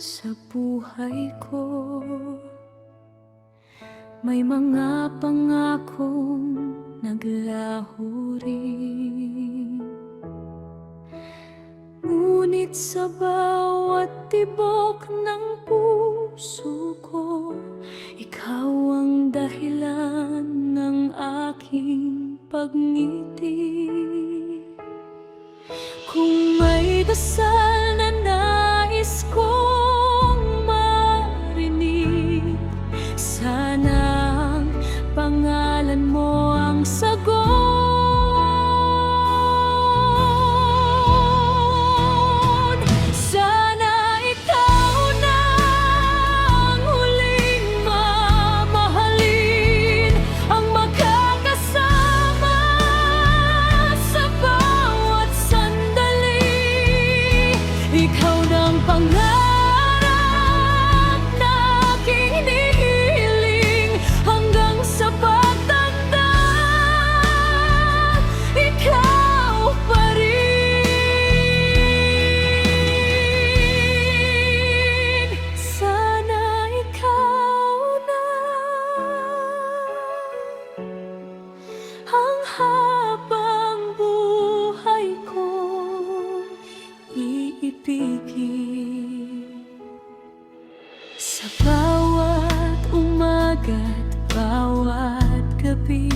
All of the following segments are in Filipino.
sa buhay ko. May mga pangakong naglaho rin, ngunit sa bawat tibok ng puso ko, ikaw ang dahilan ng aking pagngiti. Kung may dasal na nais kong marinig, sana ang pangalan mo ang sagot. Sana ikaw na ang huling mamahalin, ang makakasama sa bawat sandali. Ikaw na ang pangarap na aking hinihiling, hanggang sa pagtanda, ikaw pa rin. Sana ikaw na ang habang buhay ko iibigin. Sa bawat umaga't bawat gabi,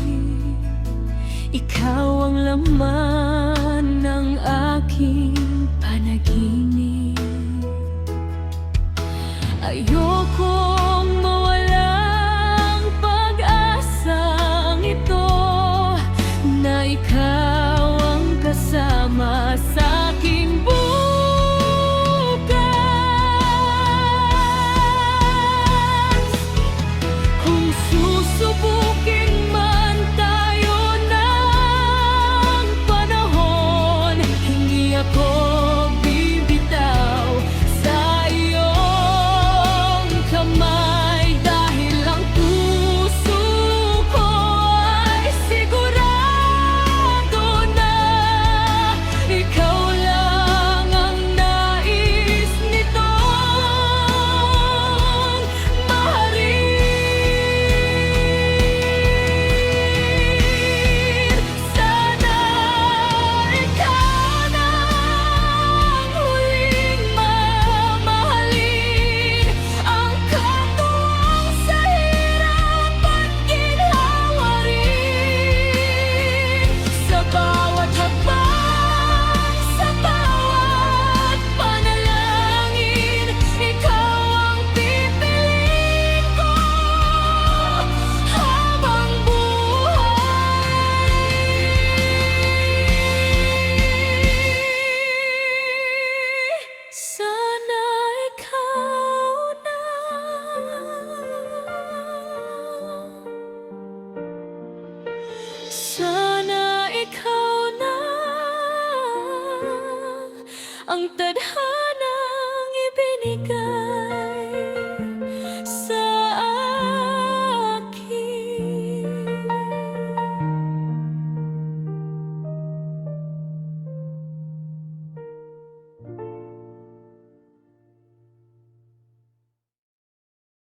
ikaw ang laman ng aking panaginip. Ayokong mawalang pag-asang ito, na ikaw ang kasama sa aking bukas. Kung susubukin man tayo ng panahon, hindi ako bibitaw sa iyong kamay, dahil ang puso ko ay sigurado na ikaw lang ang nais nitong mahalin. Sana ikaw na ang huling mamahalin, ang katuwang sa hirap at ginhawa rin. Sa bawat hakbang, sa bawat panalangin, ikaw ang pipiliin ko habang buhay. Sana ikaw na Sana ikaw na ang tadhanang ibinigay.